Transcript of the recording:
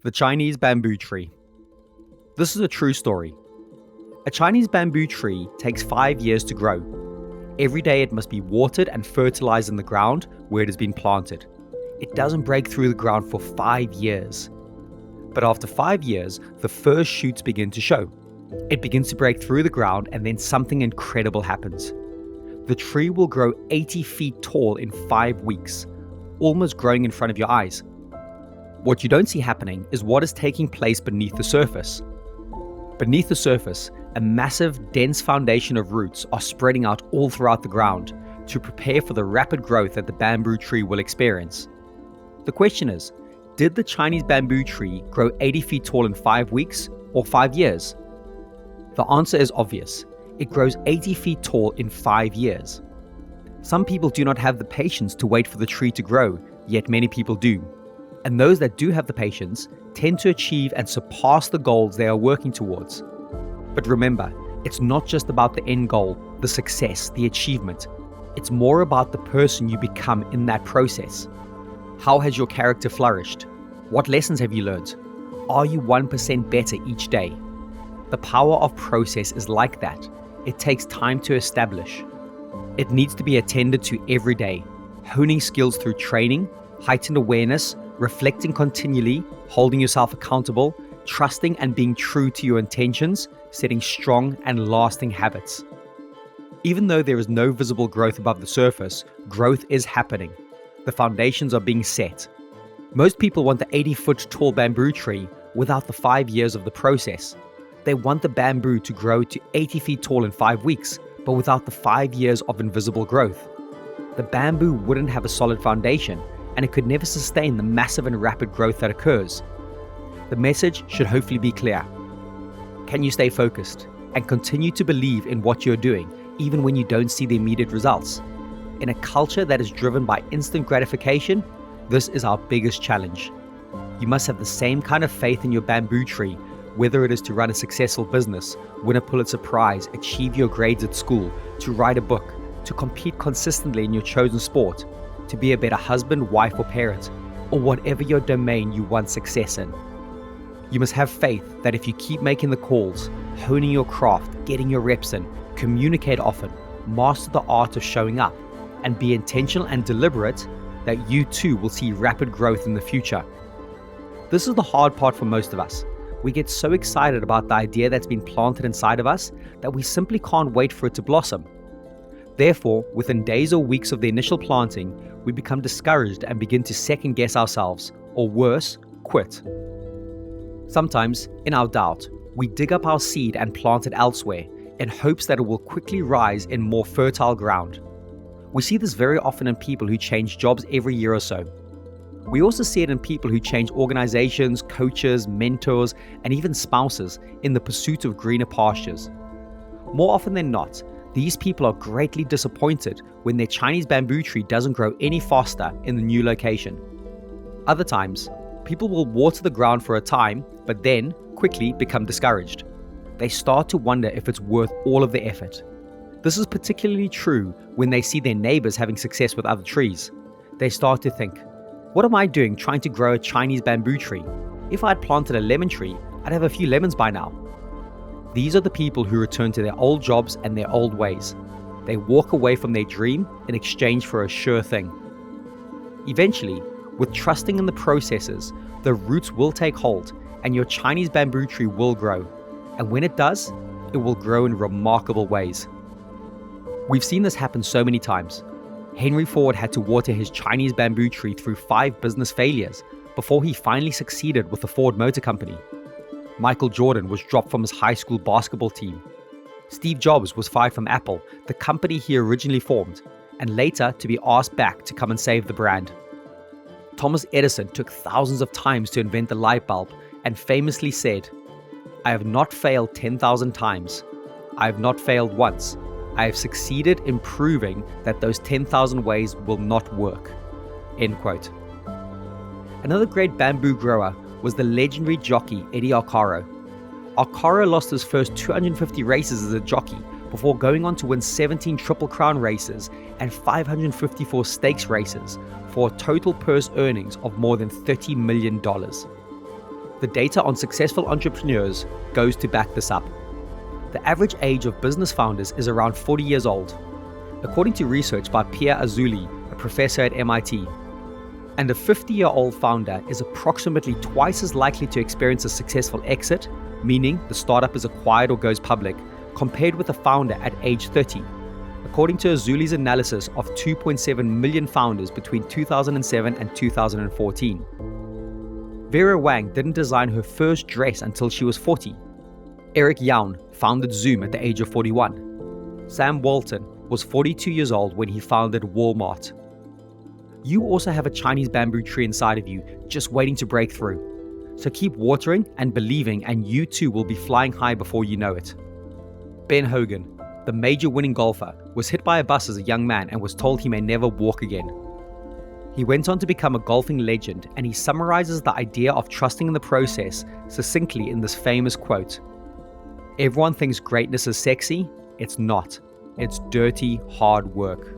The Chinese bamboo tree. This is a true story. A Chinese bamboo tree takes 5 years to grow. Every day it must be watered and fertilized in the ground where it has been planted. It doesn't break through the ground for 5 years. But after 5 years, the first shoots begin to show. It begins to break through the ground and then something incredible happens. The tree will grow 80 feet tall in 5 weeks, almost growing in front of your eyes. What you don't see happening is what is taking place beneath the surface. Beneath the surface, a massive, dense foundation of roots are spreading out all throughout the ground to prepare for the rapid growth that the bamboo tree will experience. The question is, did the Chinese bamboo tree grow 80 feet tall in 5 weeks or 5 years? The answer is obvious. It grows 80 feet tall in 5 years. Some people do not have the patience to wait for the tree to grow, yet many people do. And those that do have the patience tend to achieve and surpass the goals they are working towards. But remember, it's not just about the end goal, the success, the achievement. It's more about the person you become in that process. How has your character flourished? What lessons have you learned? Are you 1% better each day? The power of process is like that. It takes time to establish. It needs to be attended to every day, honing skills through training, heightened awareness, reflecting continually, holding yourself accountable, trusting and being true to your intentions, setting strong and lasting habits. Even though there is no visible growth above the surface, growth is happening. The foundations are being set. Most people want the 80-foot tall bamboo tree without the 5 years of the process. They want the bamboo to grow to 80 feet tall in 5 weeks, but without the 5 years of invisible growth. The bamboo wouldn't have a solid foundation, and it could never sustain the massive and rapid growth that occurs. The message should hopefully be clear. Can you stay focused and continue to believe in what you're doing, even when you don't see the immediate results? In a culture that is driven by instant gratification, this is our biggest challenge. You must have the same kind of faith in your bamboo tree, whether it is to run a successful business, win a Pulitzer Prize, achieve your grades at school, to write a book, to compete consistently in your chosen sport, to be a better husband, wife, or parent, or whatever your domain you want success in. You must have faith that if you keep making the calls, honing your craft, getting your reps in, communicate often, master the art of showing up, and be intentional and deliberate, that you too will see rapid growth in the future. This is the hard part for most of us. We get so excited about the idea that's been planted inside of us that we simply can't wait for it to blossom. Therefore, within days or weeks of the initial planting, we become discouraged and begin to second guess ourselves, or worse, quit. Sometimes, in our doubt, we dig up our seed and plant it elsewhere in hopes that it will quickly rise in more fertile ground. We see this very often in people who change jobs every year or so. We also see it in people who change organizations, coaches, mentors, and even spouses in the pursuit of greener pastures. More often than not, these people are greatly disappointed when their Chinese bamboo tree doesn't grow any faster in the new location. Other times, people will water the ground for a time, but then quickly become discouraged. They start to wonder if it's worth all of the effort. This is particularly true when they see their neighbors having success with other trees. They start to think, what am I doing trying to grow a Chinese bamboo tree? If I had planted a lemon tree, I'd have a few lemons by now. These are the people who return to their old jobs and their old ways. They walk away from their dream in exchange for a sure thing. Eventually, with trusting in the processes, the roots will take hold and your Chinese bamboo tree will grow. And when it does, it will grow in remarkable ways. We've seen this happen so many times. Henry Ford had to water his Chinese bamboo tree through 5 business failures before he finally succeeded with the Ford Motor Company. Michael Jordan was dropped from his high school basketball team. Steve Jobs was fired from Apple, the company he originally formed, and later to be asked back to come and save the brand. Thomas Edison took thousands of times to invent the light bulb and famously said, "I have not failed 10,000 times. I have not failed once. I have succeeded in proving that those 10,000 ways will not work." End quote. Another great bamboo grower was the legendary jockey Eddie Arcaro. Arcaro lost his first 250 races as a jockey before going on to win 17 Triple Crown races and 554 stakes races for a total purse earnings of more than $30 million. The data on successful entrepreneurs goes to back this up. The average age of business founders is around 40 years old, according to research by Pierre Azoulay, a professor at MIT. And a 50-year-old founder is approximately twice as likely to experience a successful exit, meaning the startup is acquired or goes public, compared with a founder at age 30, according to Azoulay's analysis of 2.7 million founders between 2007 and 2014. Vera Wang didn't design her first dress until she was 40. Eric Yuan founded Zoom at the age of 41. Sam Walton was 42 years old when he founded Walmart. You also have a Chinese bamboo tree inside of you, just waiting to break through. So keep watering and believing, and you too will be flying high before you know it. Ben Hogan, the major winning golfer, was hit by a bus as a young man and was told he may never walk again. He went on to become a golfing legend, and he summarizes the idea of trusting in the process succinctly in this famous quote: "Everyone thinks greatness is sexy. It's not. It's dirty, hard work."